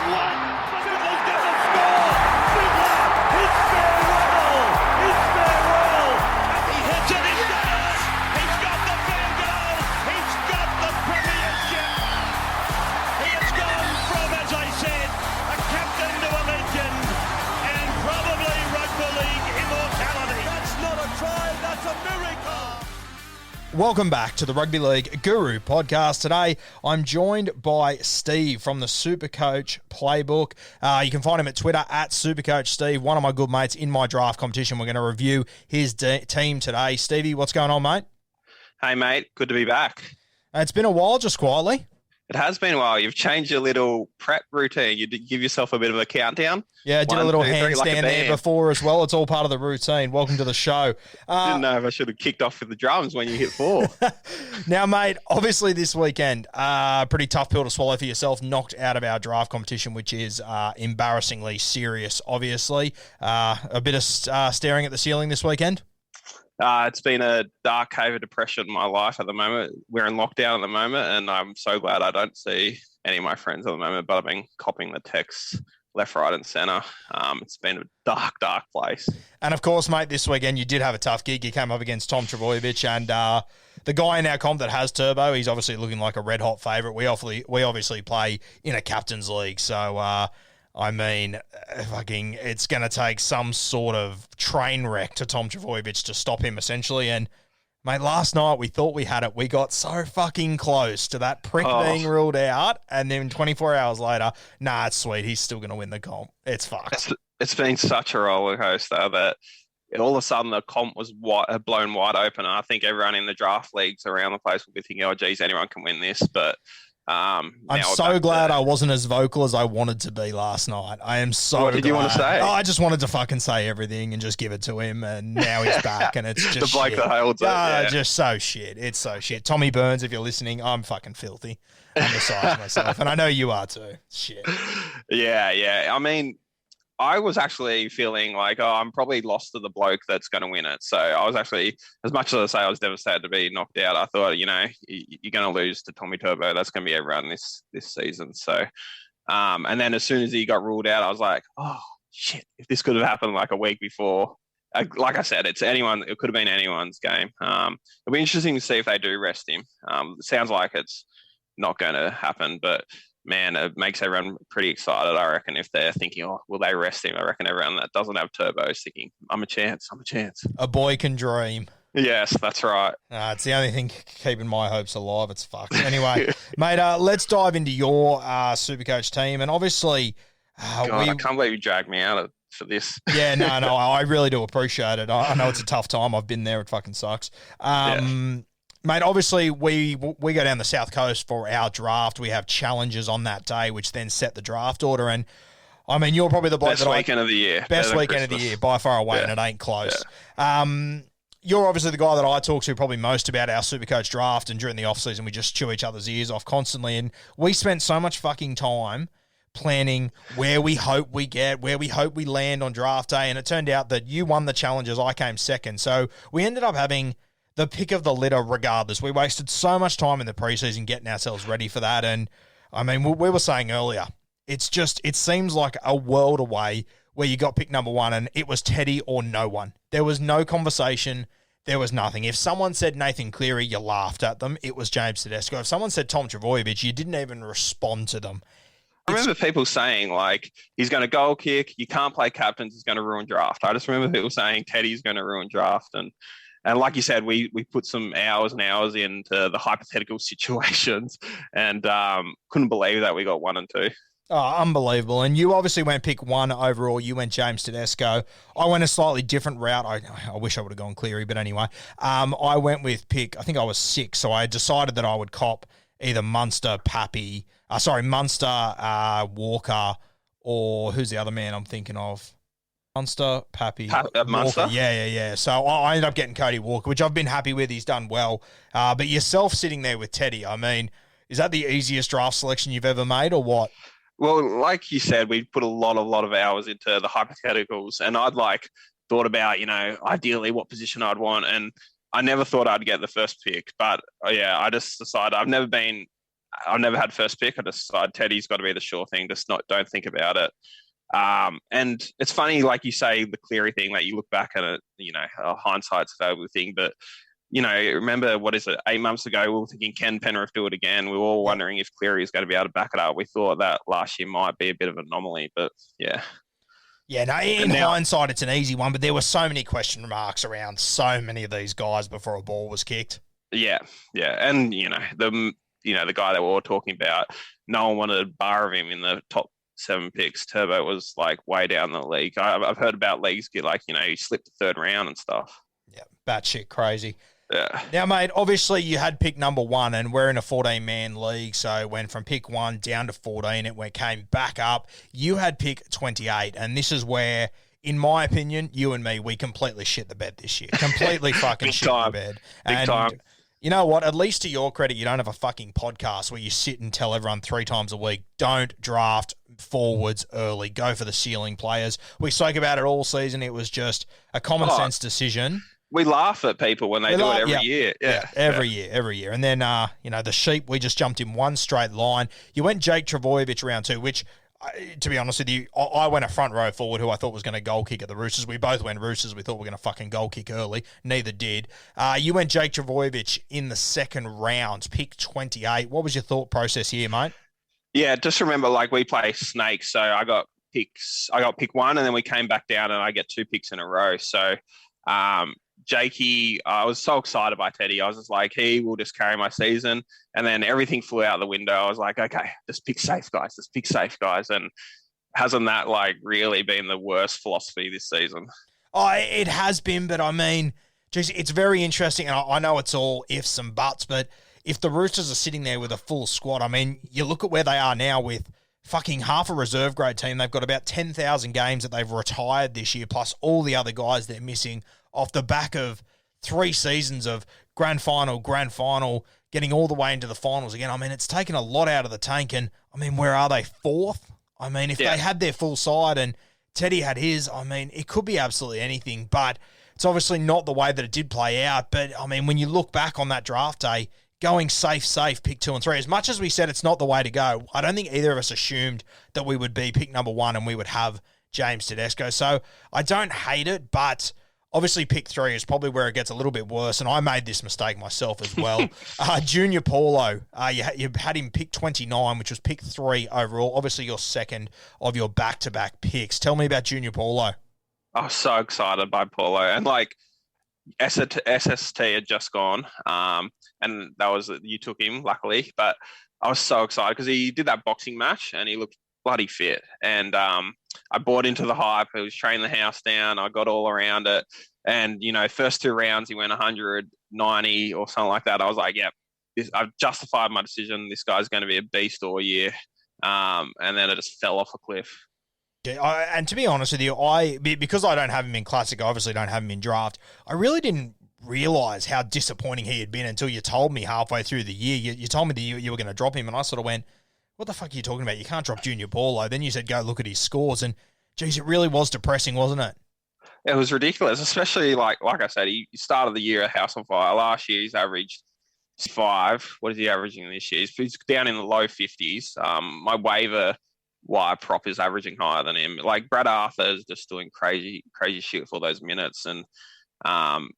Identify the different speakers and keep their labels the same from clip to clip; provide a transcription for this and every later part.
Speaker 1: one. Fiddler's going to score. Fiddler, his farewell. His farewell. And he hits it. He's got it. He's got the field goal. He's got the premiership. He has gone from, as I said, a captain to a legend, and probably rugby league immortality. That's not a try. That's a miracle.
Speaker 2: Welcome back to the Rugby League Guru podcast. Today, I'm joined by Steve from the Supercoach Playbook. You can find him at Twitter at SupercoachSteve, one of my good mates in my draft competition. We're going to review his team today. Stevie, what's going on, mate?
Speaker 3: Hey, mate. Good to be back.
Speaker 2: It's been a while, just quietly.
Speaker 3: It has been a while. You've changed your little prep routine. You did give yourself a bit of a countdown.
Speaker 2: Yeah, I did a little handstand there before as well. It's all part of the routine. Welcome to the show.
Speaker 3: Didn't know if I should have kicked off with the drums when you hit 4.
Speaker 2: Now, mate, obviously this weekend, pretty tough pill to swallow for yourself. Knocked out of our draft competition, which is embarrassingly serious, obviously. A bit of staring at the ceiling this weekend.
Speaker 3: It's been a dark cave of depression in my life at the moment. We're in lockdown at the moment, and I'm so glad I don't see any of my friends at the moment, but I've been copying the texts left, right, and centre. It's been a dark, dark place.
Speaker 2: And, of course, mate, this weekend you did have a tough gig. You came up against Tom Trbojevic, and the guy in our comp that has Turbo, he's obviously looking like a red-hot favourite. We obviously play in a captain's league, so... it's going to take some sort of train wreck to Tom Trbojevic to stop him, essentially. And, mate, last night we thought we had it. We got so fucking close to that prick being ruled out. And then 24 hours later, nah, it's sweet. He's still going to win the comp. It's fucked.
Speaker 3: It's been such a roller coaster that all of a sudden the comp was blown wide open. And I think everyone in the draft leagues around the place will be thinking, oh, geez, anyone can win this. But... I'm
Speaker 2: so glad I wasn't as vocal as I wanted to be last night. I am so glad.
Speaker 3: What did you want to say?
Speaker 2: I just wanted to fucking say everything and just give it to him, and now he's back, and it's just
Speaker 3: the bloke that holds it. Yeah.
Speaker 2: Just so shit. It's so shit. Tommy Burns, if you're listening, I'm fucking filthy. I'm beside myself, and I know you are too. Shit.
Speaker 3: Yeah. I mean, I was actually feeling like, I'm probably lost to the bloke that's going to win it. So I was actually, as much as I say I was devastated to be knocked out, I thought, you're going to lose to Tommy Turbo. That's going to be everyone this season. So, and then as soon as he got ruled out, I was like, oh, shit, if this could have happened like a week before. Like I said, it could have been anyone's game. It'll be interesting to see if they do rest him. It sounds like it's not going to happen, but... man, it makes everyone pretty excited, I reckon, if they're thinking, oh, will they rest him? I reckon everyone that doesn't have Turbo is thinking, I'm a chance.
Speaker 2: A boy can dream.
Speaker 3: Yes, that's right.
Speaker 2: It's the only thing keeping my hopes alive. It's fucked. Anyway, mate, let's dive into your Supercoach team. And obviously...
Speaker 3: God, I can't believe you dragged me out for this.
Speaker 2: Yeah, no, I really do appreciate it. I know it's a tough time. I've been there. It fucking sucks. Mate, obviously, we go down the South Coast for our draft. We have challenges on that day, which then set the draft order. And, I mean, you're probably the bloke
Speaker 3: best weekend of the year.
Speaker 2: Best weekend of the year, by far away, and it ain't close.
Speaker 3: Yeah.
Speaker 2: You're obviously the guy that I talk to probably most about our Supercoach draft, and during the off-season, we just chew each other's ears off constantly. And we spent so much fucking time planning where we hope we get, where we hope we land on draft day. And it turned out that you won the challenges, I came second. So we ended up having... the pick of the litter regardless. We wasted so much time in the preseason getting ourselves ready for that. And, I mean, we were saying earlier, it seems like a world away where you got pick number 1 and it was Teddy or no one. There was no conversation. There was nothing. If someone said Nathan Cleary, you laughed at them. It was James Tedesco. If someone said Tom Trbojevic, you didn't even respond to them.
Speaker 3: I remember people saying, like, he's going to goal kick, you can't play captains, he's going to ruin draft. I just remember people saying Teddy's going to ruin draft. And like you said, we put some hours and hours into the hypothetical situations and couldn't believe that we got 1 and 2.
Speaker 2: Oh, unbelievable. And you obviously went pick 1 overall. You went James Tedesco. I went a slightly different route. I wish I would have gone Cleary, but anyway. I went with pick, I think I was 6, so I decided that I would cop either Munster, Walker, or who's the other man I'm thinking of? Munster, Pappy,
Speaker 3: Munster?
Speaker 2: Walker. Yeah. So I ended up getting Cody Walker, which I've been happy with. He's done well. But yourself sitting there with Teddy, I mean, is that the easiest draft selection you've ever made or what?
Speaker 3: Well, like you said, we put a lot of hours into the hypotheticals, and I'd thought about, ideally what position I'd want, and I never thought I'd get the first pick. But I just decided I've never been I've never had first pick. I just decided Teddy's got to be the sure thing. Just don't think about it. And it's funny, like you say, the Cleary thing, that you look back at it, hindsight's a valuable thing. But, remember, 8 months ago, we were thinking, can Penrith do it again? We were all wondering if Cleary is going to be able to back it up. We thought that last year might be a bit of an anomaly, but yeah.
Speaker 2: Yeah, no, in hindsight, it's an easy one, but there were so many question marks around so many of these guys before a ball was kicked.
Speaker 3: Yeah. And, the guy that we're all talking about, no one wanted a bar of him in the top 7 picks. Turbo was like way down the league. I've heard about leagues get he slipped the 3rd round and stuff.
Speaker 2: Yeah, batshit crazy.
Speaker 3: Yeah.
Speaker 2: Now, mate, obviously you had pick number 1, and we're in a 14-man league, so it went from pick 1 down to 14. It came back up. You had pick 28, and this is where, in my opinion, you and me, we completely shit the bed this year. Completely fucking shit the bed.
Speaker 3: Big time.
Speaker 2: You know what? At least to your credit, you don't have a fucking podcast where you sit and tell everyone 3 times a week, don't draft forwards early. Go for the ceiling players. We spoke about it all season. It was just a common sense decision.
Speaker 3: We laugh at people when they do it every year. Yeah.
Speaker 2: Every year. And then, the sheep, we just jumped in one straight line. You went Jake Trbojevic round 2, which, to be honest with you, I went a front row forward who I thought was going to goal kick at the Roosters. We both went Roosters. We thought we were going to fucking goal kick early. Neither did. You went Jake Trbojevic in the 2nd round, pick 28. What was your thought process here, mate?
Speaker 3: Yeah, just remember, we play snakes. So I got pick 1, and then we came back down, and I get 2 picks in a row. So, Jakey, I was so excited by Teddy. I was just like, he will just carry my season. And then everything flew out the window. I was like, okay, just pick safe, guys. Just pick safe, guys. And hasn't that really been the worst philosophy this season?
Speaker 2: Oh, it has been, but I mean, geez, it's very interesting. And I know it's all ifs and buts, but if the Roosters are sitting there with a full squad, I mean, you look at where they are now with fucking half a reserve grade team. They've got about 10,000 games that they've retired this year, plus all the other guys they're missing off the back of 3 seasons of grand final, getting all the way into the finals again. I mean, it's taken a lot out of the tank. And, I mean, where are they? 4th? I mean, if they had their full side and Teddy had his, I mean, it could be absolutely anything. But it's obviously not the way that it did play out. But, I mean, when you look back on that draft day, going safe, pick 2 and 3. As much as we said it's not the way to go, I don't think either of us assumed that we would be pick number 1 and we would have James Tedesco. So I don't hate it, but obviously pick 3 is probably where it gets a little bit worse, and I made this mistake myself as well. Junior Paulo, you had him pick 29, which was pick 3 overall. Obviously your 2nd of your back-to-back picks. Tell me about Junior Paulo.
Speaker 3: I was so excited by Paulo, and SST had just gone, and that was, you took him, luckily, but I was so excited because he did that boxing match and he looked bloody fit, and I bought into the hype. He was training the house down. I got all around it, and first 2 rounds he went 190 or something like that. I was like, yeah, I've justified my decision. This guy's going to be a beast all year, and then it just fell off a cliff.
Speaker 2: Yeah, and to be honest with you, because I don't have him in Classic, I obviously don't have him in Draft, I really didn't realise how disappointing he had been until you told me halfway through the year. You told me that you were going to drop him, and I sort of went, what the fuck are you talking about? You can't drop Junior Paulo. Then you said, go look at his scores. And, geez, it really was depressing, wasn't it?
Speaker 3: It was ridiculous, especially, like I said, he started the year at House on Fire. Last year, he's averaged 5. What is he averaging this year? He's down in the low 50s. My waiver wire prop is averaging higher than him. Brad Arthur is just doing crazy shit for those minutes. And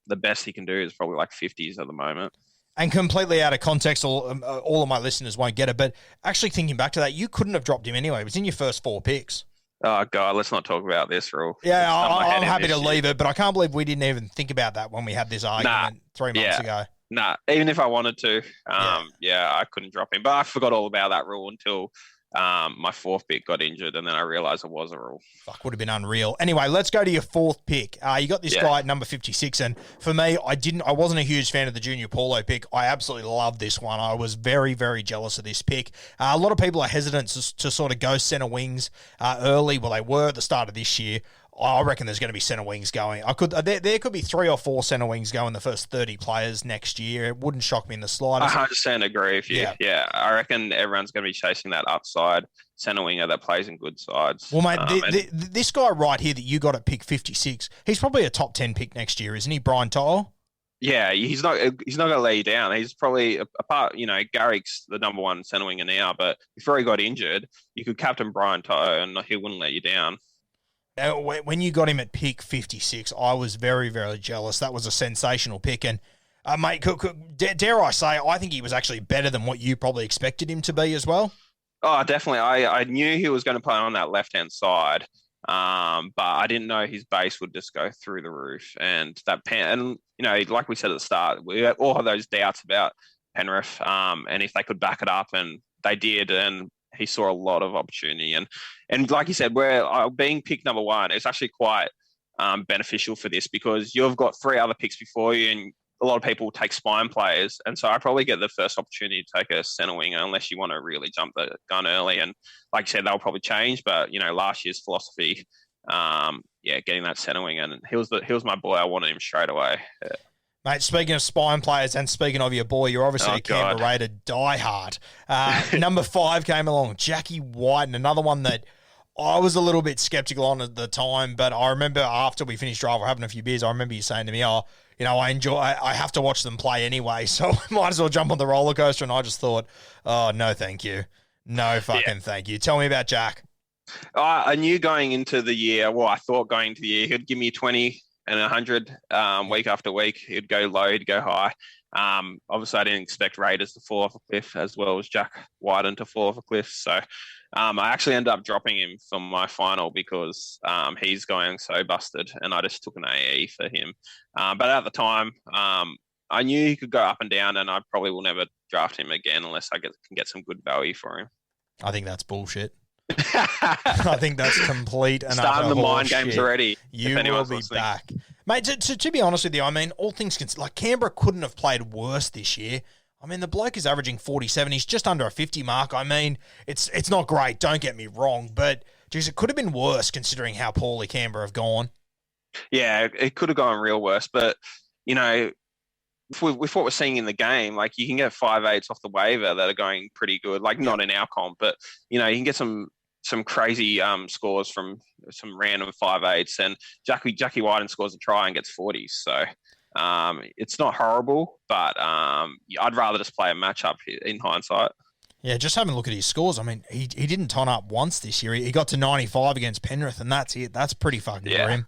Speaker 3: the best he can do is probably 50s at the moment.
Speaker 2: And completely out of context, all of my listeners won't get it, but actually thinking back to that, you couldn't have dropped him anyway. It was in your first 4 picks.
Speaker 3: Oh, God, let's not talk about this, Rule.
Speaker 2: Yeah, I'm happy to leave it, but I can't believe we didn't even think about that when we had this argument 3 months ago.
Speaker 3: Nah, even if I wanted to, I couldn't drop him. But I forgot all about that rule until my 4th pick got injured, and then I realised it was a rule.
Speaker 2: Fuck, would have been unreal. Anyway, let's go to your 4th pick. You got this guy at number 56, and for me, I wasn't a huge fan of the Junior Paulo pick. I absolutely loved this one. I was very, very jealous of this pick. A lot of people are hesitant to sort of go centre wings early. Well, they were at the start of this year. I reckon there's going to be centre wings going. There could be 3 or 4 centre wings going the first 30 players next year. It wouldn't shock me in the slightest.
Speaker 3: I 100% agree with you. Yeah, I reckon everyone's going to be chasing that upside centre winger that plays in good sides.
Speaker 2: Well, mate, this guy right here that you got at pick 56, he's probably a top 10 pick next year, isn't he, Brian To'o?
Speaker 3: Yeah, he's not going to lay you down. He's probably apart. Garrick's the number one centre winger now, but before he got injured, you could captain Brian To'o and he wouldn't let you down.
Speaker 2: When you got him at pick 56, I was very, very jealous. That was a sensational pick. And, mate, dare I say, I think he was actually better than what you probably expected him to be as well.
Speaker 3: Oh, definitely. I knew he was going to play on that left-hand side, but I didn't know his base would just go through the roof. And like we said at the start, we had all of those doubts about Penrith, and if they could back it up, and they did, and he saw a lot of opportunity. And like you said, being pick number one, it's actually quite beneficial for this because you've got 3 other picks before you, and a lot of people take spine players. And so I probably get the first opportunity to take a centre winger unless you want to really jump the gun early. And like I said, they'll probably change. But, last year's philosophy, getting that centre winger. And he was my boy. I wanted him straight away. Yeah.
Speaker 2: Mate, speaking of spine players and speaking of your boy, you're obviously a Canberra Raider diehard. Number 5 came along, Jackie Whiten, another one that I was a little bit sceptical on at the time, but I remember after we finished drive, we're having a few beers, I remember you saying to me, I have to watch them play anyway, so I might as well jump on the roller coaster, and I just thought, oh, no thank you. No fucking thank you. Tell me about Jack.
Speaker 3: I knew going into the year, I thought going into the year, he'd give me 20 and 100 week after week. He'd go low, he'd go high. Obviously, I didn't expect Raiders to fall off a cliff as well as Jack Whiten to fall off a cliff. So I actually ended up dropping him from my final because he's going so busted, and I just took an AE for him. But at the time, I knew he could go up and down, and I probably will never draft him again unless I can get some good value for him.
Speaker 2: I think that's bullshit. I think that's complete and
Speaker 3: starting
Speaker 2: utter
Speaker 3: the mind
Speaker 2: shit.
Speaker 3: games already.
Speaker 2: You will be back, mate. To be honest with you, I mean, all things considered, like Canberra couldn't have played worse this year. I mean, the bloke is averaging 47. He's just under a 50 mark. I mean, it's not great. Don't get me wrong, but geez, it could have been worse considering how poorly Canberra have gone.
Speaker 3: Yeah, it could have gone real worse, but with what we're seeing in the game, like you can get 5.8s off the waiver that are going pretty good. Like not in our comp, but you can get some crazy scores from some random 5.8s, and Jackie Whiten scores a try and gets 40s. So it's not horrible, but I'd rather just play a matchup in hindsight.
Speaker 2: Yeah, just having a look at his scores. I mean, he didn't ton up once this year. He got to 95 against Penrith, and that's it. That's pretty fucking grim.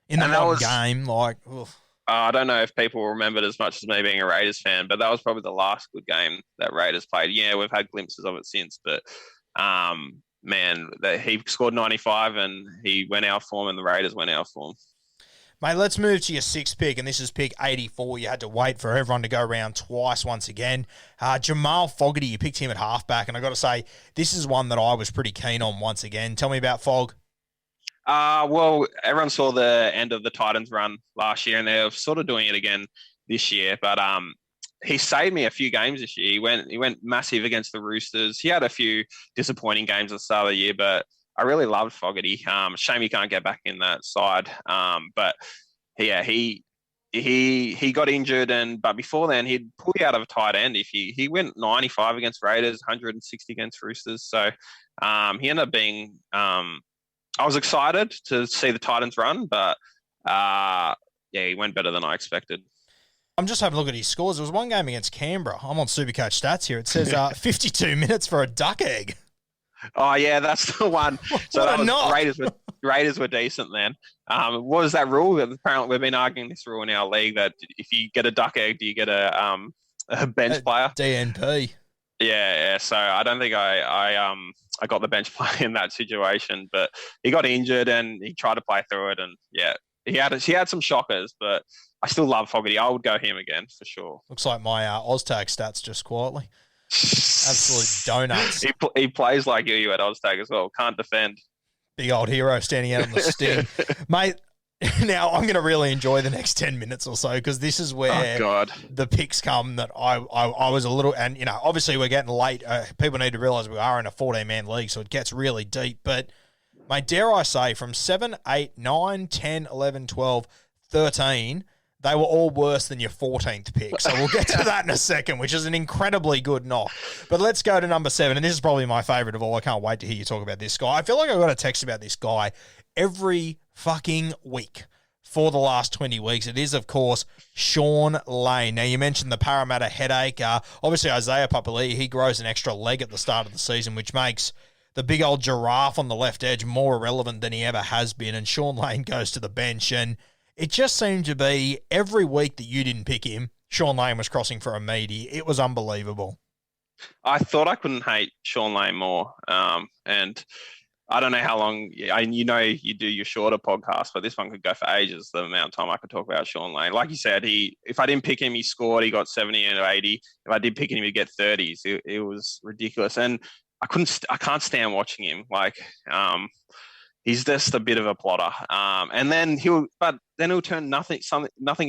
Speaker 2: In the modern game, like... Oof.
Speaker 3: I don't know if people remember it as much as me being a Raiders fan, but that was probably the last good game that Raiders played. Yeah, we've had glimpses of it since, but he scored 95 and he went out for him, and the Raiders went out for him.
Speaker 2: Mate, let's move to your 6th pick, and this is pick 84. You had to wait for everyone to go around twice once again. Jamal Fogarty, you picked him at halfback, and I got to say, this is one that I was pretty keen on once again. Tell me about Fog.
Speaker 3: Well, everyone saw the end of the Titans run last year, and they're sort of doing it again this year. But he saved me a few games this year. He went massive against the Roosters. He had a few disappointing games at the start of the year, but I really loved Fogarty. Shame he can't get back in that side. But yeah, he got injured, but before then he'd pull you out of a tight end. If he went 95 against Raiders, 160 against Roosters. So he ended up being. I was excited to see the Titans run, but he went better than I expected.
Speaker 2: I'm just having a look at his scores. There was one game against Canberra. I'm on Supercoach stats here. It says 52 minutes for a duck egg.
Speaker 3: Oh yeah, that's the one. So that was Raiders were decent then. What was that rule? Apparently, we've been arguing this rule in our league that if you get a duck egg, do you get a bench player?
Speaker 2: DNP.
Speaker 3: Yeah. So I don't think I got the bench play in that situation, but he got injured and he tried to play through it, and he had some shockers, but I still love Fogarty. I would go him again for sure.
Speaker 2: Looks like my Oztag stats just quietly. Absolute donuts.
Speaker 3: He plays like you at Oztag as well. Can't defend.
Speaker 2: Big old hero standing out on the sting. Mate, now I'm going to really enjoy the next 10 minutes or so, because this is where the picks come that I was a little, and obviously we're getting late. People need to realise we are in a 14-man league, so it gets really deep. But, mate, dare I say, from 7, 8, 9, 10, 11, 12, 13, they were all worse than your 14th pick. So we'll get to that in a second, which is an incredibly good knock. But let's go to number 7, and this is probably my favourite of all. I can't wait to hear you talk about this guy. I feel like I've got a text about this guy every fucking week. for the last 20 weeks. It is, of course, Sean Lane. Now, you mentioned the Parramatta headache. Obviously, Isaiah Papali'i, he grows an extra leg at the start of the season, which makes the big old giraffe on the left edge more irrelevant than he ever has been. And Sean Lane goes to the bench. And it just seemed to be every week that you didn't pick him, Sean Lane was crossing for a meaty. It was unbelievable.
Speaker 3: I thought I couldn't hate Sean Lane more. And I don't know how long, you do your shorter podcast, but this one could go for ages, the amount of time I could talk about Sean Lane. Like you said, if I didn't pick him, he scored, he got 70 and 80. If I did pick him, he'd get 30s. It was ridiculous. And I can't stand watching him. He's just a bit of a plotter. And then he'll turn nothing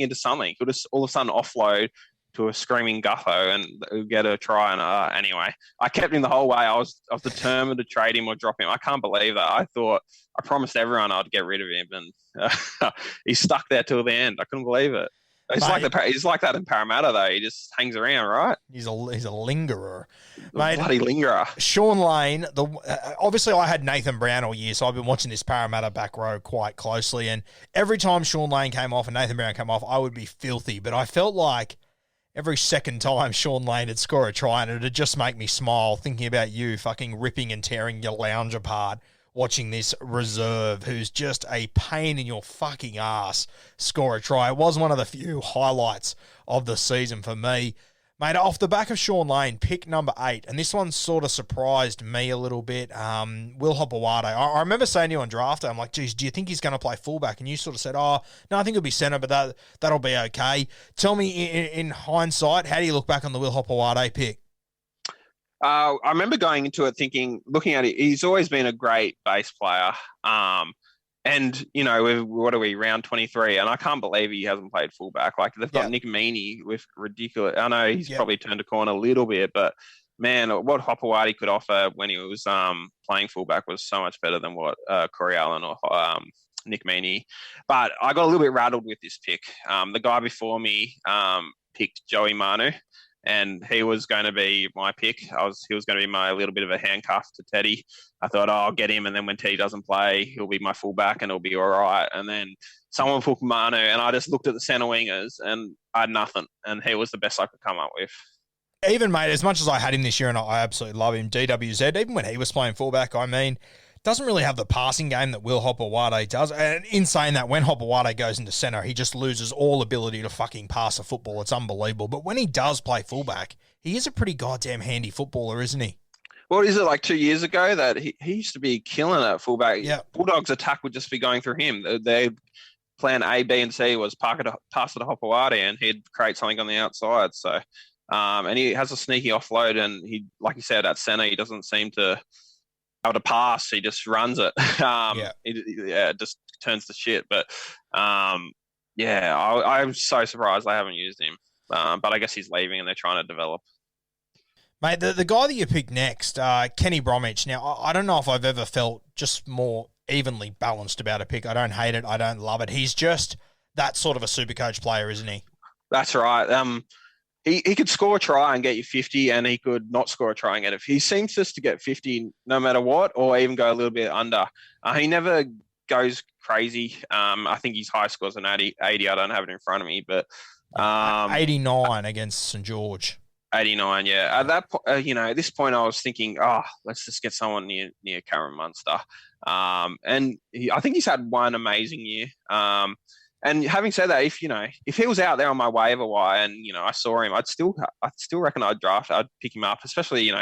Speaker 3: into something. He'll just all of a sudden offload to a screaming gutho and get a try. And anyway, I kept him the whole way. I was determined to trade him or drop him. I can't believe that. I promised everyone I'd get rid of him, and he's stuck there till the end. I couldn't believe it. He's like that in Parramatta, though. He just hangs around, right?
Speaker 2: He's a lingerer.
Speaker 3: Mate, bloody lingerer.
Speaker 2: Sean Lane, obviously I had Nathan Brown all year, so I've been watching this Parramatta back row quite closely, and every time Sean Lane came off and Nathan Brown came off, I would be filthy, but I felt like every second time Sean Lane would score a try, and it'd just make me smile thinking about you fucking ripping and tearing your lounge apart watching this reserve who's just a pain in your fucking ass score a try. It was one of the few highlights of the season for me. Mate, off the back of Sean Lane, pick number 8, and this one sort of surprised me a little bit. Will Hopewade. I remember saying to you on draft day, I'm like, geez, do you think he's going to play fullback? And you sort of said, oh, no, I think he'll be centre, but that'll be okay. Tell me, in hindsight, how do you look back on the Will Hopewade pick?
Speaker 3: I remember going into it looking at it, he's always been a great base player. And, what are we, round 23? And I can't believe he hasn't played fullback. Like, they've got Nick Meaney with ridiculous... I know he's probably turned a corner a little bit, but, man, what Hopewade could offer when he was playing fullback was so much better than what Corey Allen or Nick Meaney. But I got a little bit rattled with this pick. The guy before me picked Joey Manu, and he was going to be my pick. He was going to be my little bit of a handcuff to Teddy. I thought, I'll get him, and then when Teddy doesn't play, he'll be my fullback and it'll be all right. And then someone took Manu, and I just looked at the centre wingers, and I had nothing, and he was the best I could come up with.
Speaker 2: Even, mate, as much as I had him this year, and I absolutely love him, DWZ, even when he was playing fullback, doesn't really have the passing game that Will Hopewade does. And in saying that, when Hopewade goes into centre, he just loses all ability to fucking pass a football. It's unbelievable. But when he does play fullback, he is a pretty goddamn handy footballer, isn't he?
Speaker 3: What is it, like 2 years ago that he used to be killing at fullback?
Speaker 2: Yeah.
Speaker 3: Bulldogs' attack would just be going through him. Their plan A, B, and C was pass it to Hopewade, and he'd create something on the outside. So, and he has a sneaky offload, and he, like you said, at centre, he doesn't seem to able to pass. He just runs it. It just turns to shit. But I'm so surprised they haven't used him. But I guess he's leaving and they're trying to develop.
Speaker 2: Mate, the guy that you picked next, Kenny Bromwich. Now, I don't know if I've ever felt just more evenly balanced about a pick. I don't hate it. I don't love it. He's just that sort of a Supercoach player, isn't he?
Speaker 3: That's right. He could score a try and get you 50, and he could not score a try and get it. He seems just to get 50 no matter what, or even go a little bit under. He never goes crazy. I think his high score's an 80. I don't have it in front of me, but
Speaker 2: 89 against St. George.
Speaker 3: 89, yeah. At that at this point, I was thinking, let's just get someone near Cameron Munster. I think he's had one amazing year. And having said that, if he was out there on my waiver wire and I saw him, I'd still reckon I'd pick him up, especially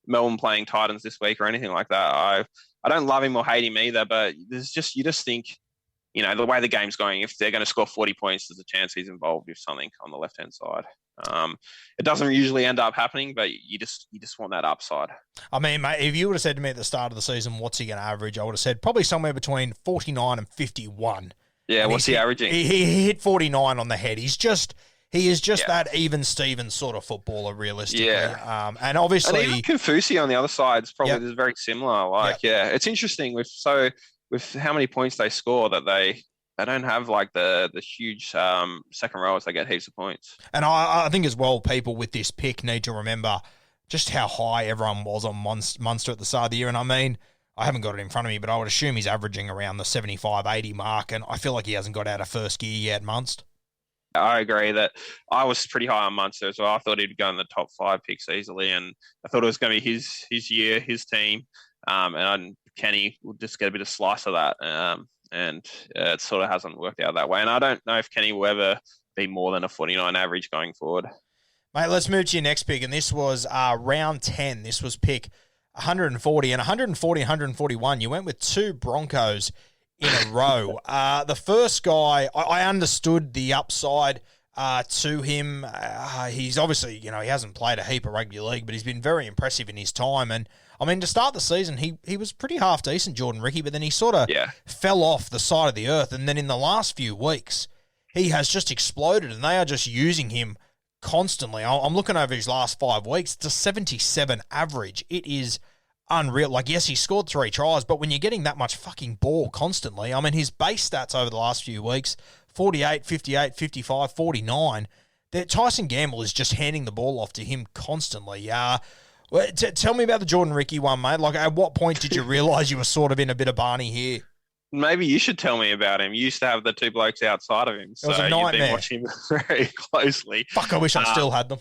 Speaker 3: Melbourne playing Titans this week or anything like that. I don't love him or hate him either, but you just think the way the game's going, if they're going to score 40 points, there's a chance he's involved with something on the left hand side. It doesn't usually end up happening, but you just want that upside. I
Speaker 2: mean, mate, if you would have said to me at the start of the season, what's he going to average? I would have said probably somewhere between 49 and 51.
Speaker 3: Yeah, what's he averaging?
Speaker 2: He hit 49 on the head. He is just that even Stevens sort of footballer, realistically.
Speaker 3: Yeah.
Speaker 2: And obviously,
Speaker 3: and even Konfusi on the other side is probably very similar. It's interesting with how many points they score that they don't have like the huge second rowers. They get heaps of points.
Speaker 2: And I think as well, people with this pick need to remember just how high everyone was on Munster at the start of the year. And I mean, I haven't got it in front of me, but I would assume he's averaging around the 75, 80 mark, and I feel like he hasn't got out of first gear yet, Munst.
Speaker 3: I agree that I was pretty high on Munster as well. I thought he'd go in the top 5 picks easily, and I thought it was going to be his year, his team, and Kenny will just get a bit of slice of that, and it sort of hasn't worked out that way. And I don't know if Kenny will ever be more than a 49 average going forward.
Speaker 2: Mate, let's move to your next pick, and this was round 10. This was pick 140, and 140, 141. You went with 2 Broncos in a row. The first guy, I understood the upside to him. He's obviously, he hasn't played a heap of rugby league, but he's been very impressive in his time. And, I mean, to start the season, he was pretty half-decent, Jordan Ricky, but then he sort of fell off the side of the earth. And then in the last few weeks, he has just exploded, and they are just using him constantly. I'm looking over his last 5 weeks. It's a 77 average. It is unreal. Like, yes, he scored 3 tries, but when you're getting that much fucking ball constantly, I mean, his base stats over the last few weeks, 48, 58, 55, 49, Tyson Gamble is just handing the ball off to him constantly. Tell me about the Jordan Ricky one, mate. Like, at what point did you realise you were sort of in a bit of Barney here?
Speaker 3: Maybe you should tell me about him. You used to have the 2 blokes outside of him, so
Speaker 2: it was a nightmare.
Speaker 3: You've been watching him very closely.
Speaker 2: Fuck, I wish I still had them.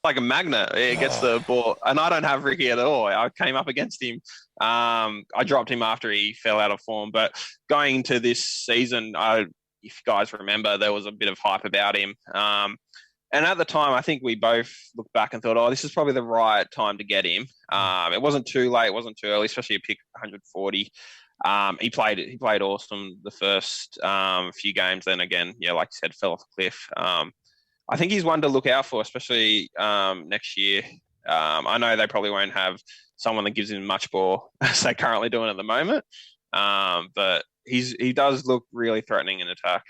Speaker 3: Like a magnet, it gets the ball. And I don't have Ricky at all. I came up against him. I dropped him after he fell out of form. But going into this season, if you guys remember, there was a bit of hype about him. And at the time, I think we both looked back and thought, this is probably the right time to get him. It wasn't too late. It wasn't too early, especially a pick 140. He played awesome the first few games. Then again, like you said, fell off a cliff. I think he's one to look out for, especially next year. I know they probably won't have someone that gives him much ball as they're currently doing at the moment, but he does look really threatening in attack.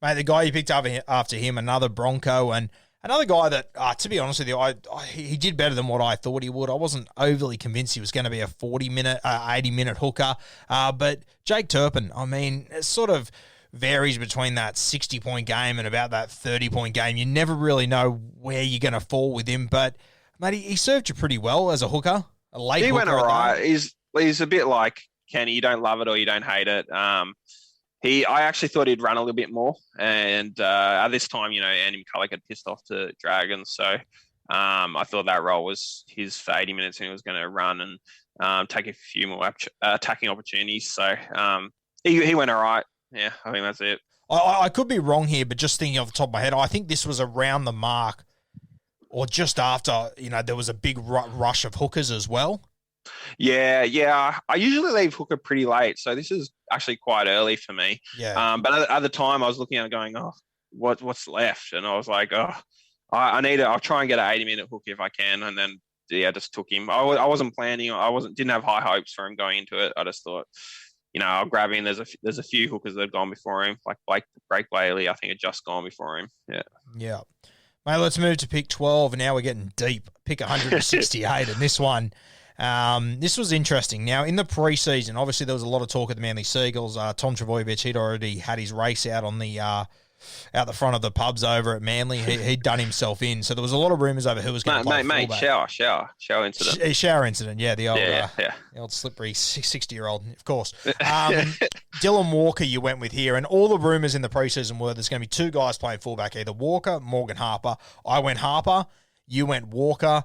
Speaker 2: Mate, the guy you picked up after him, another Bronco, and another guy that, to be honest with you, he did better than what I thought he would. I wasn't overly convinced he was going to be a 40-minute, 80-minute hooker, but Jake Turpin, I mean, it sort of varies between that 60-point game and about that 30-point game. You never really know where you're going to fall with him, but, mate, he served you pretty well as a hooker, a late hooker.
Speaker 3: He went all right. He's a bit like Kenny. You don't love it or you don't hate it. I actually thought he'd run a little bit more, and at this time, Andy McCulloch had pissed off to Dragons, so I thought that role was his for 80 minutes, and he was going to run and take a few more attacking opportunities. So he went all right. Yeah, I think that's it.
Speaker 2: I could be wrong here, but just thinking off the top of my head, I think this was around the mark, or just after there was a big rush of hookers as well.
Speaker 3: Yeah. I usually leave hooker pretty late, so this is actually quite early for me.
Speaker 2: Yeah.
Speaker 3: But at the time, I was looking at it going, what's left? And I was like, I'll try and get an 80-minute hook if I can. And then, just took him. I wasn't planning. Didn't have high hopes for him going into it. I just thought, I'll grab him. There's a few hookers that have gone before him, like Blake Bailey, I think, had just gone before him. Yeah.
Speaker 2: Yeah. Mate, let's move to pick 12, and now we're getting deep. Pick 168, and this one, this was interesting. Now, in the preseason, obviously there was a lot of talk of the Manly Seagulls. Tom Trbojevic, he'd already had his race out on the out the front of the pubs over at Manly. He'd done himself in, so there was a lot of rumours over who was going to play fullback. Shower incident. Shower incident, yeah, the old slippery 60-year-old, of course. Dylan Walker you went with here, and all the rumours in the preseason were there's going to be 2 guys playing fullback, either Walker, Morgan Harper. I went Harper, you went Walker.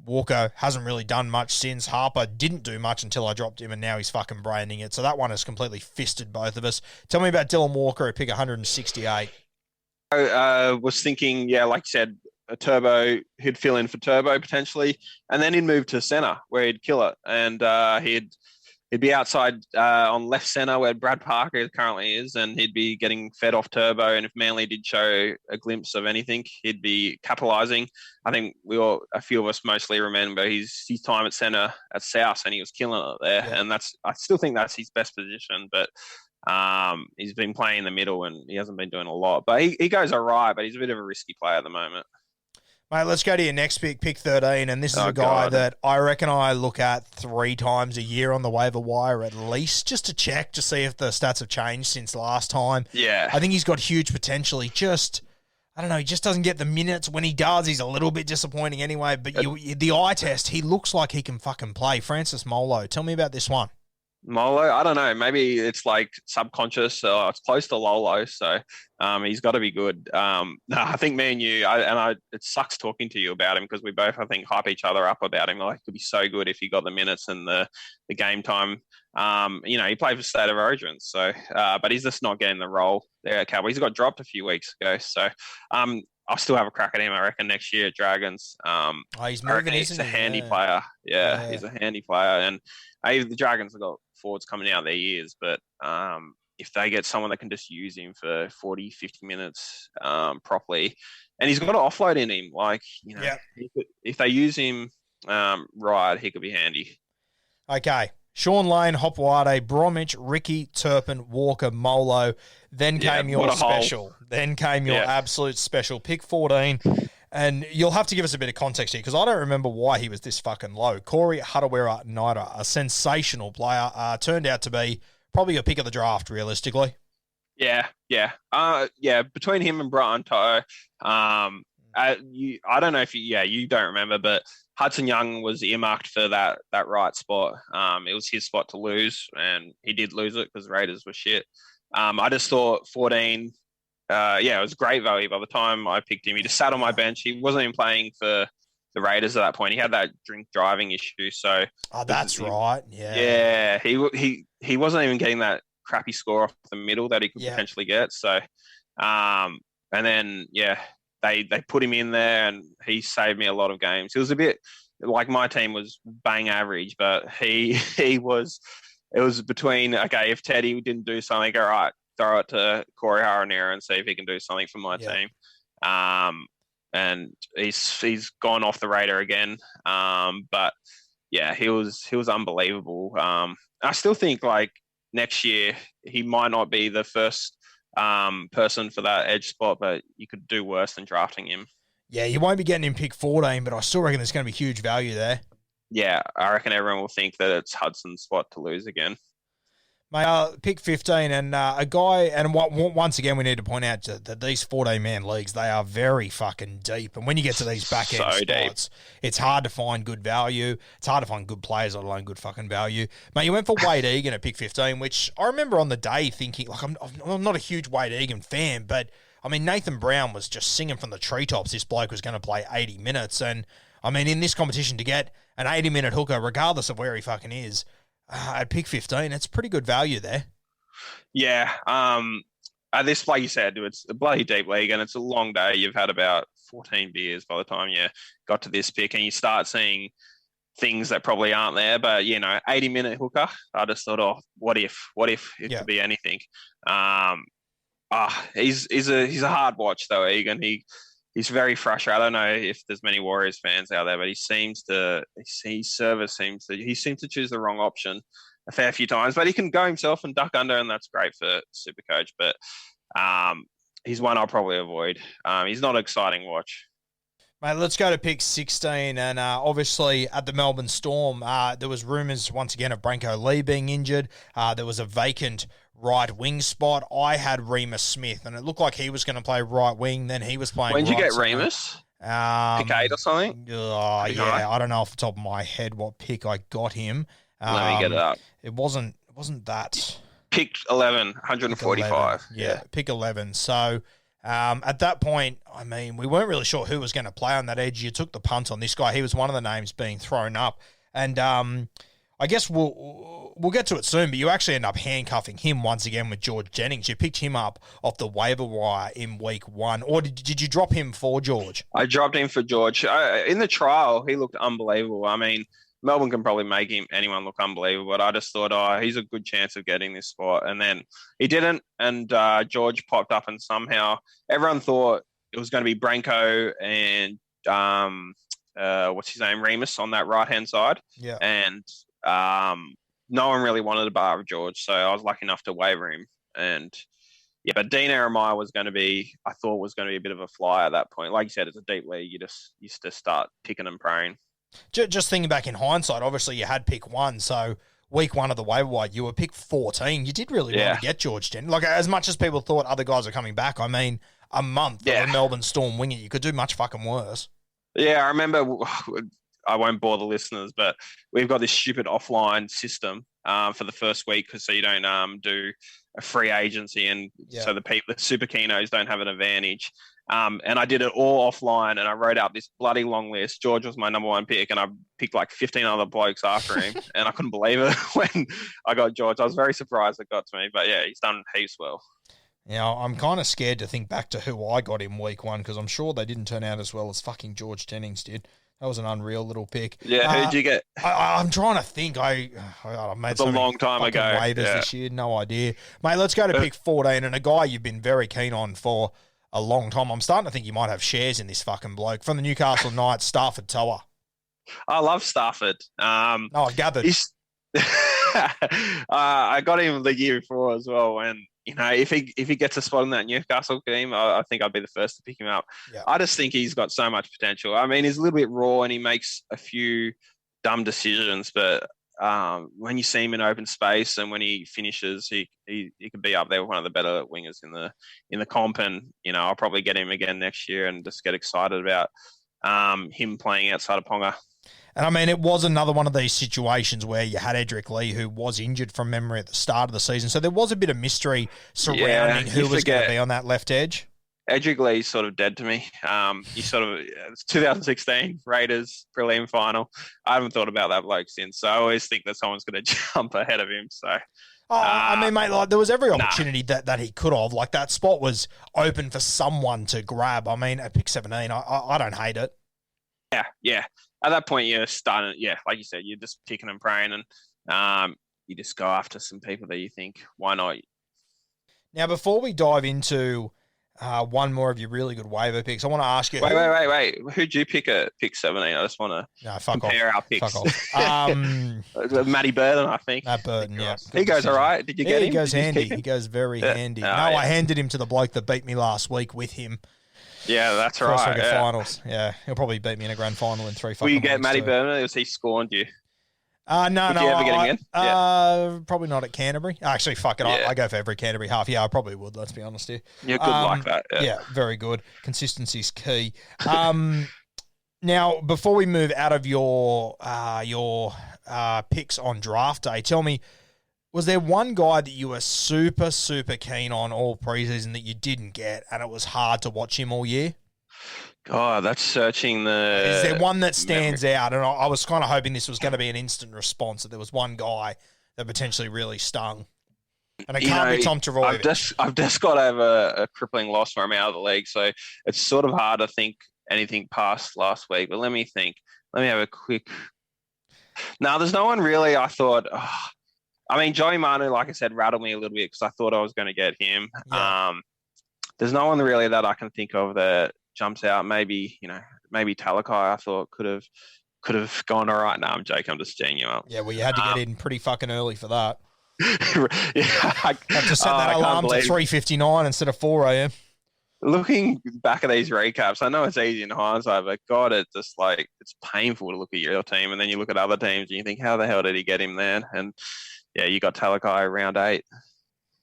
Speaker 2: Walker hasn't really done much since. Harper didn't do much until I dropped him, and now he's fucking branding it. So that one has completely fisted both of us. Tell me about Dylan Walker at pick 168.
Speaker 3: I was thinking, like you said, a Turbo, he'd fill in for Turbo potentially, and then he'd move to centre where he'd kill it, and he'd be outside on left centre where Brad Parker currently is, and he'd be getting fed off Turbo. And if Manly did show a glimpse of anything, he'd be capitalising. I think a few of us mostly remember his time at centre at South, and he was killing it there. Yeah. And I still think that's his best position, but he's been playing in the middle and he hasn't been doing a lot. But he goes all right, but he's a bit of a risky player at the moment.
Speaker 2: Mate, let's go to your next pick 13, and this is a guy that I reckon I look at 3 times a year on the waiver wire at least, just to check, to see if the stats have changed since last time.
Speaker 3: Yeah.
Speaker 2: I think he's got huge potential. He just, I don't know, he just doesn't get the minutes. When he does, he's a little bit disappointing anyway. But the eye test, he looks like he can fucking play. Francis Molo, tell me about this one.
Speaker 3: Molo, I don't know. Maybe it's like subconscious. It's close to Lolo, so he's got to be good. No, I think me and you, it sucks talking to you about him because we both, I think, hype each other up about him. Like, it could be so good if he got the minutes and the game time. He played for State of Origin, so but he's just not getting the role there at Cowboys. He got dropped a few weeks ago, so I'll still have a crack at him, I reckon, next year at Dragons.
Speaker 2: He's moving,
Speaker 3: he's a handy player. Yeah, he's a handy player. And the Dragons have got forwards coming out their years, but if they get someone that can just use him for 40, 50 minutes properly, and he's got an offload in him, if they use him right, he could be handy.
Speaker 2: Okay. Sean Lane, Hopwade, Bromwich, Ricky, Turpin, Walker, Molo. Then came your special. Hole. Then came your absolute special. Pick 14. And you'll have to give us a bit of context here because I don't remember why he was this fucking low. Corey Harawira-Naera, a sensational player, turned out to be probably your pick of the draft, realistically.
Speaker 3: Yeah. Between him and Brian To'o, I don't know if you don't remember, but Hudson Young was earmarked for that right spot. It was his spot to lose, and he did lose it because Raiders were shit. I just thought 14, it was great value by the time I picked him. He just sat on my bench. He wasn't even playing for the Raiders at that point. He had that drink driving issue. So
Speaker 2: that's right.
Speaker 3: Yeah. He wasn't even getting that crappy score off the middle that he could potentially get. So, and then, they put him in there and he saved me a lot of games. It was a bit like my team was bang average, but it was between, okay, if Teddy didn't do something, all right, throw it to Corey Harawira and see if he can do something for my team. And he's gone off the radar again. But he was unbelievable. I still think like next year he might not be the first person for that edge spot, but you could do worse than drafting him.
Speaker 2: Yeah, you won't be getting him pick 14, but I still reckon there's going to be huge value there.
Speaker 3: Yeah, I reckon everyone will think that it's Hudson's spot to lose again.
Speaker 2: Mate, pick 15, and a guy, and once again, we need to point out that these 14-man leagues, they are very fucking deep. And when you get to these back-end spots, it's hard to find good value. It's hard to find good players, let alone good fucking value. Mate, you went for Wade Egan at pick 15, which I remember on the day thinking, like, I'm not a huge Wade Egan fan, but, I mean, Nathan Brown was just singing from the treetops this bloke was going to play 80 minutes. And, I mean, in this competition, to get an 80-minute hooker, regardless of where he fucking is, at pick 15, it's pretty good value there.
Speaker 3: Yeah. This, like you said, it's a bloody deep league and it's a long day. You've had about 14 beers by the time you got to this pick and you start seeing things that probably aren't there. But, 80-minute hooker, I just thought, what if it could be anything? He's a hard watch, though, Egan. He's very frustrated. I don't know if there's many Warriors fans out there, but he seems to choose the wrong option a fair few times. But he can go himself and duck under, and that's great for Supercoach. But he's one I'll probably avoid. He's not an exciting watch.
Speaker 2: Mate, let's go to pick 16. And obviously at the Melbourne Storm, there was rumours once again of Branko Lee being injured. There was a vacant right wing spot. I had Remus Smith, and it looked like he was going to play right wing. Then he was playing.
Speaker 3: When did you get
Speaker 2: center.
Speaker 3: Remus? Pick 8 or something?
Speaker 2: I don't know off the top of my head what pick I got him.
Speaker 3: Let me get it up.
Speaker 2: It wasn't that.
Speaker 3: Pick 11, 145.
Speaker 2: Pick 11. So at that point, I mean, we weren't really sure who was going to play on that edge. You took the punt on this guy. He was one of the names being thrown up, and I guess we'll get to it soon, but you actually end up handcuffing him once again with George Jennings. You picked him up off the waiver wire in week 1, or did you drop him for George?
Speaker 3: I dropped him for George. In the trial, he looked unbelievable. I mean, Melbourne can probably make anyone look unbelievable, but I just thought, he's a good chance of getting this spot. And then he didn't, and George popped up, and somehow everyone thought it was going to be Branko and what's his name, Remus on that right-hand side.
Speaker 2: Yeah.
Speaker 3: And no one really wanted a bar of George, so I was lucky enough to waiver him. And but Dean Eremaya I thought was going to be a bit of a fly at that point. Like you said, it's a deep league. You just used to start picking and praying.
Speaker 2: Just thinking back in hindsight, obviously you had pick 1, so week 1 of the waiver wire, you were pick 14. You did really want to get George Jennings. Like, as much as people thought other guys are coming back, I mean, a month of a Melbourne Storm winger. You could do much fucking worse.
Speaker 3: Yeah, I remember. I won't bore the listeners, but we've got this stupid offline system for the first week, so you don't do a free agency, and so the super kenos don't have an advantage. And I did it all offline, and I wrote out this bloody long list. George was my number one pick, and I picked like 15 other blokes after him, and I couldn't believe it when I got George. I was very surprised it got to me, but yeah, he's done heaps well.
Speaker 2: Now, I'm kind of scared to think back to who I got in week one, because I'm sure they didn't turn out as well as fucking George Jennings did. That was an unreal little pick.
Speaker 3: Yeah, who'd you get?
Speaker 2: I'm trying to think. I made
Speaker 3: a long time ago.
Speaker 2: Waivers this year, no idea, mate. Let's go to pick 14, and a guy you've been very keen on for a long time. I'm starting to think you might have shares in this fucking bloke from the Newcastle Knights, Stafford Toa.
Speaker 3: I love Stafford.
Speaker 2: I gathered.
Speaker 3: I got him the year before as well, and if he gets a spot in that Newcastle team, I think I'd be the first to pick him up. Yeah. I just think he's got so much potential. I mean, he's a little bit raw and he makes a few dumb decisions, but when you see him in open space and when he finishes, he could be up there with one of the better wingers in the comp. And I'll probably get him again next year and just get excited about him playing outside of Ponga.
Speaker 2: And I mean, it was another one of these situations where you had Edric Lee, who was injured from memory at the start of the season. So there was a bit of mystery surrounding who was going to be on that left edge.
Speaker 3: Edric Lee's sort of dead to me. It's 2016 Raiders prelim final. I haven't thought about that bloke since. So I always think that someone's going to jump ahead of him. So.
Speaker 2: I mean, mate, like, there was every opportunity that he could have. Like, that spot was open for someone to grab. I mean, at pick 17, I don't hate it.
Speaker 3: Yeah. At that point, you're starting, like you said, you're just picking and praying, and you just go after some people that you think, why not?
Speaker 2: Now, before we dive into one more of your really good waiver picks, I want to ask you...
Speaker 3: Wait. Who'd you pick at pick 17? I just want to compare our picks.
Speaker 2: Fuck off.
Speaker 3: Matty Burton, I think.
Speaker 2: Matt Burton, yeah.
Speaker 3: He goes all right. Did you get him?
Speaker 2: He goes handy. He goes very handy. I handed him to the bloke that beat me last week with him.
Speaker 3: Yeah, that's right.
Speaker 2: Finals. Yeah, he'll probably beat me in a grand final in 3 fucking
Speaker 3: Will you get Matty
Speaker 2: too.
Speaker 3: Burton? Was he scorned you?
Speaker 2: No.
Speaker 3: Did you ever get him again?
Speaker 2: Probably not at Canterbury. Actually, fuck it. I go for every Canterbury half. Yeah, I probably would. Let's be honest here.
Speaker 3: You're good like that.
Speaker 2: Yeah, very good. Consistency's key. Now, before we move out of your picks on draft day, tell me, was there one guy that you were super, super keen on all preseason that you didn't get, and it was hard to watch him all year?
Speaker 3: God, that's searching the...
Speaker 2: Is there one that stands out? And I was kind of hoping this was going to be an instant response, that there was one guy that potentially really stung. And it can't be Tom Trbojevic.
Speaker 3: I've just got over a crippling loss where I'm out of the league, so it's sort of hard to think anything past last week. But let me think. Let me have a quick... No, there's no one really I thought... I mean, Joey Manu, like I said, rattled me a little bit because I thought I was going to get him. Yeah. There's no one really that I can think of that jumps out. Maybe Talakai I thought could have gone all right. No, I'm joking. I'm just teeing you up.
Speaker 2: Yeah, well, you had to get in pretty fucking early for that.
Speaker 3: I
Speaker 2: have to set that alarm to 3:59 instead of 4 a.m.
Speaker 3: Looking back at these recaps, I know it's easy in hindsight, but God, it's just like it's painful to look at your team, and then you look at other teams and you think, how the hell did he get him there? And yeah, you got Talakai round 8.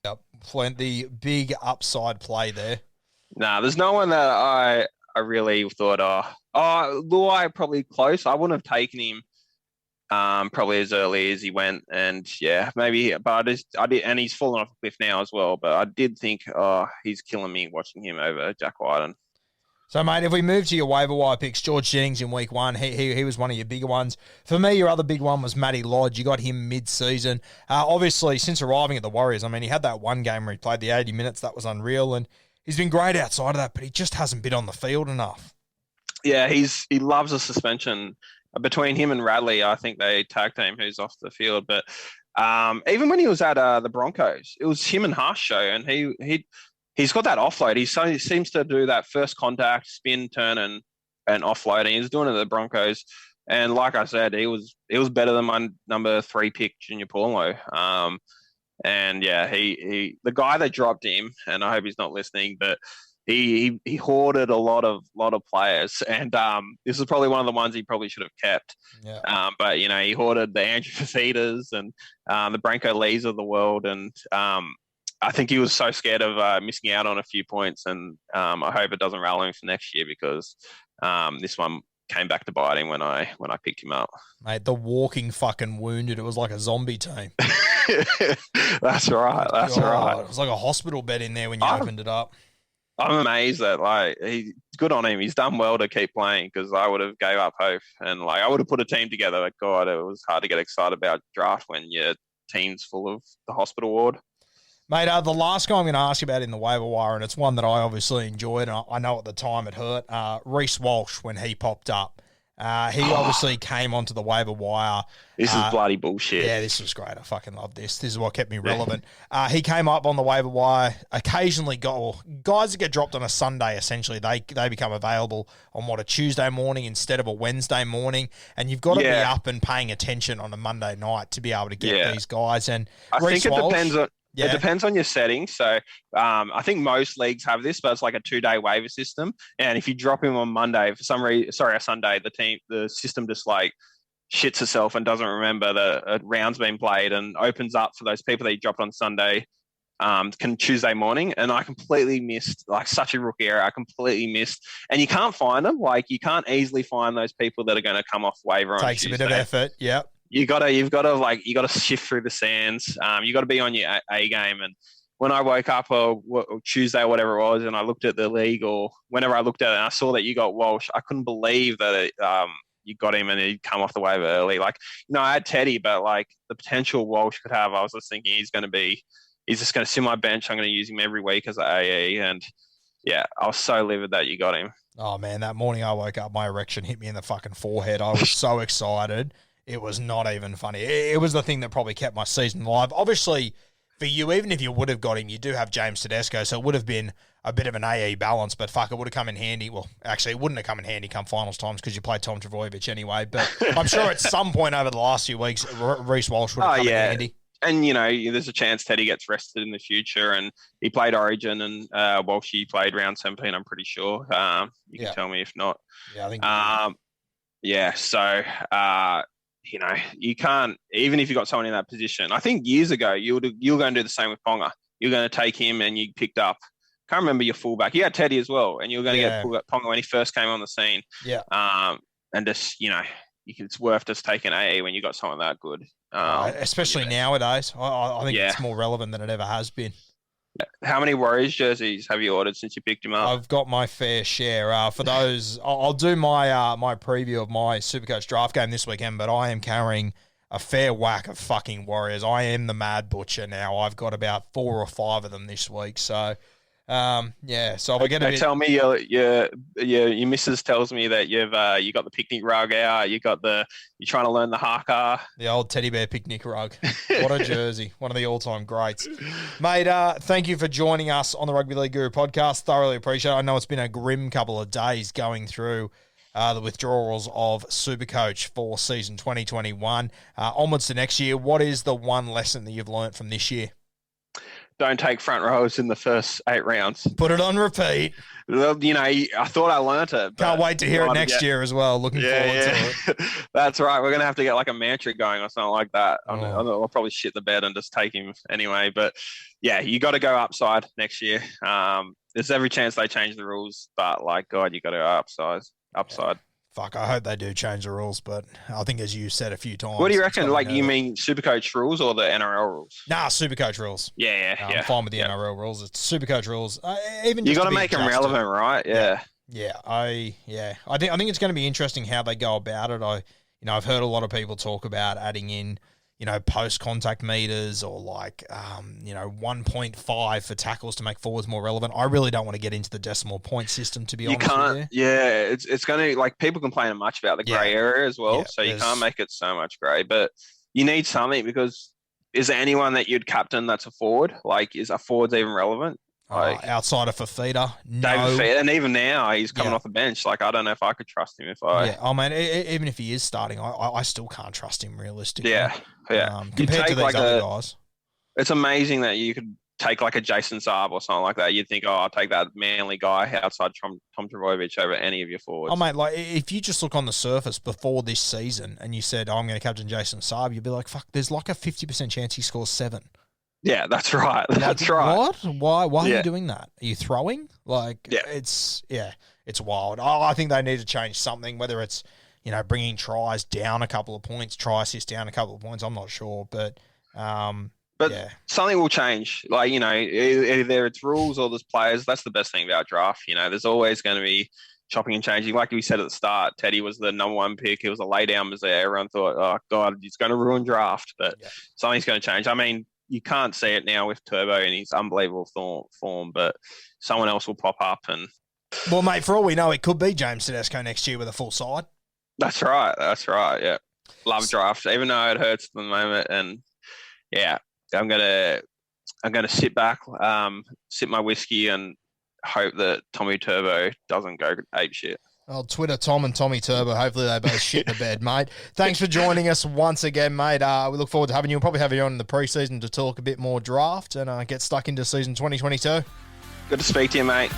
Speaker 2: Yep, plenty big upside play there.
Speaker 3: Nah, there's no one that I really thought, Luai probably close. I wouldn't have taken him probably as early as he went, and yeah, maybe. But I did, and he's fallen off a cliff now as well. But I did think, he's killing me watching him over Jack Wyden.
Speaker 2: So, mate, if we move to your waiver wire picks, George Jennings in week 1, he was one of your bigger ones. For me, your other big one was Matty Lodge. You got him mid-season. Obviously, since arriving at the Warriors, I mean, he had that one game where he played the 80 minutes. That was unreal, and he's been great outside of that, but he just hasn't been on the field enough. Yeah,
Speaker 3: he loves a suspension. Between him and Radley, I think they tag team who's off the field. But even when he was at the Broncos, it was him and Haas show, and he's got that offload. He seems to do that first contact, spin, turn, and offloading. He's doing it at the Broncos. And like I said, he was better than my number 3 pick, Junior Paulo. And yeah, the guy that dropped him, and I hope he's not listening, but he hoarded a lot of players. And this is probably one of the ones he probably should have kept. Yeah. But he hoarded the Andrew Fafitas and the Branko Lees of the world. And I think he was so scared of missing out on a few points, and I hope it doesn't rally him for next year because this one came back to bite him when I picked him up.
Speaker 2: Mate, the walking fucking wounded. It was like a zombie team.
Speaker 3: That's right. That's right.
Speaker 2: It was like a hospital bed in there when you opened it up.
Speaker 3: I'm amazed that good on him. He's done well to keep playing because I would have gave up hope and I would have put a team together. Like, God, it was hard to get excited about draft when your team's full of the hospital ward.
Speaker 2: Mate, the last guy I'm going to ask you about in the waiver wire, and it's one that I obviously enjoyed, and I know at the time it hurt, Reece Walsh when he popped up. He obviously came onto the waiver wire.
Speaker 3: This is bloody bullshit.
Speaker 2: Yeah, this was great. I fucking love this. This is what kept me relevant. He came up on the waiver wire. Occasionally, guys that get dropped on a Sunday, essentially, they become available on a Tuesday morning instead of a Wednesday morning. And you've got to be up and paying attention on a Monday night to be able to get these guys. And
Speaker 3: I think it depends on. Yeah. It depends on your settings. So I think most leagues have this, but it's like a 2-day waiver system. And if you drop him on Monday, for some reason, a Sunday, the system just like shits itself and doesn't remember the round's been played and opens up for those people that you dropped on Sunday can Tuesday morning. And I completely missed, like such a rookie error. I completely missed. And you can't find them. Like you can't easily find those people that are going to come off waiver on
Speaker 2: Takes
Speaker 3: Tuesday.
Speaker 2: A bit of effort. Yep.
Speaker 3: You gotta shift through the sands. You gotta be on your A game. And when I woke up or Tuesday or whatever it was, and I looked at the league or whenever I looked at it, and I saw that you got Walsh, I couldn't believe that you got him and he'd come off the waiver early. Like, I had Teddy, but like the potential Walsh could have, I was just thinking he's just gonna sit on my bench. I'm gonna use him every week as an AE, and yeah, I was so livid that you got him.
Speaker 2: Oh man, that morning I woke up, my erection hit me in the fucking forehead. I was so excited. It was not even funny. It was the thing that probably kept my season alive. Obviously, for you, even if you would have got him, you do have James Tedesco, so it would have been a bit of an AE balance, but fuck, it would have come in handy. Well, actually, it wouldn't have come in handy come finals times because you played Tom Trbojevic anyway, but I'm sure at some point over the last few weeks, Reece Walsh would have come in handy.
Speaker 3: And, there's a chance Teddy gets rested in the future, and he played Origin, and Walsh, he played round 17, I'm pretty sure. You can tell me if not.
Speaker 2: Yeah, I think
Speaker 3: so... you can't, even if you got someone in that position. I think years ago, you were going to do the same with Ponga. You're going to take him and you picked up, can't remember your fullback. You had Teddy as well, and you were going to get Ponga when he first came on the scene.
Speaker 2: Yeah.
Speaker 3: And just, it's worth just taking AE when you got someone that good.
Speaker 2: Especially nowadays. I think it's more relevant than it ever has been.
Speaker 3: How many Warriors jerseys have you ordered since you picked him up?
Speaker 2: I've got my fair share. For those, I'll do my my preview of my Supercoach draft game this weekend, but I am carrying a fair whack of fucking Warriors. I am the mad butcher now. I've got about 4 or 5 of them this week. So, so if I get a bit...
Speaker 3: Tell me your missus tells me that you got the picnic rug out. You're trying to learn the haka.
Speaker 2: The old teddy bear picnic rug. What a jersey. One of the all-time greats. Mate, thank you for joining us on the Rugby League Guru podcast. Thoroughly appreciate it. I know it's been a grim couple of days going through the withdrawals of Supercoach for season 2021. Onwards to next year, what is the one lesson that you've learnt from this year?
Speaker 3: Don't take front rows in the first 8 rounds.
Speaker 2: Put it on repeat.
Speaker 3: I thought I learnt it.
Speaker 2: Can't wait to hear it next year as well. Looking forward to it.
Speaker 3: That's right. We're going to have to get like a mantra going or something like that. I'll probably shit the bed and just take him anyway. But yeah, you got to go upside next year. There's every chance they change the rules, but like, God, you got to go upside.
Speaker 2: Yeah. Fuck, I hope they do change the rules, but I think as you said a few times.
Speaker 3: What do you reckon? Like, you mean Supercoach rules or the NRL rules?
Speaker 2: Nah, Supercoach rules.
Speaker 3: Yeah.
Speaker 2: I'm fine with the NRL rules. It's Supercoach rules. Even
Speaker 3: you got to make them relevant, right? Yeah.
Speaker 2: I think it's going to be interesting how they go about it. I've heard a lot of people talk about adding in, post-contact meters or 1.5 for tackles to make forwards more relevant. I really don't want to get into the decimal point system, to be honest with you.
Speaker 3: Yeah, it's going to, people complain much about the grey area as well, so you can't make it so much grey. But you need something because is there anyone that you'd captain that's a forward? Like, is a forwards even relevant?
Speaker 2: Outside of Fafita, no.
Speaker 3: David Fafita, and even now he's coming off the bench. Like, I don't know if I could trust him
Speaker 2: even if he is starting, I still can't trust him realistically.
Speaker 3: Yeah.
Speaker 2: Compared to these other guys.
Speaker 3: It's amazing that you could take like a Jason Saab or something like that. You'd think, I'll take that manly guy outside Tom Trbojevic over any of your forwards.
Speaker 2: Oh, mate, if you just look on the surface before this season and you said, I'm going to captain Jason Saab, you'd be like, fuck, there's like a 50% chance he scores 7.
Speaker 3: Yeah, that's right. That's right.
Speaker 2: What? Why are
Speaker 3: Yeah.
Speaker 2: you doing that? Are you throwing? Like,
Speaker 3: Yeah.
Speaker 2: it's wild. I think they need to change something, whether it's, bringing tries down a couple of points, try assist down a couple of points. I'm not sure, but yeah.
Speaker 3: Something will change. Like, either it's rules or there's players. That's the best thing about draft. There's always going to be chopping and changing. Like we said at the start, Teddy was the number one pick. It was a lay down was there. Everyone thought, oh, God, he's going to ruin draft. But something's going to change. I mean, you can't see it now with Turbo in his unbelievable form, but someone else will pop up.
Speaker 2: Well, mate, for all we know, it could be James Tedesco next year with a full side.
Speaker 3: That's right. Yeah. Love draft, even though it hurts at the moment. And yeah, I'm gonna sit back, sip my whiskey, and hope that Tommy Turbo doesn't go ape shit.
Speaker 2: I'll Twitter Tom and Tommy Turbo. Hopefully they both shit in the bed, mate. Thanks for joining us once again, mate. We look forward to having you. We'll probably have you on in the preseason to talk a bit more draft and get stuck into season 2022.
Speaker 3: Good to speak to you, mate.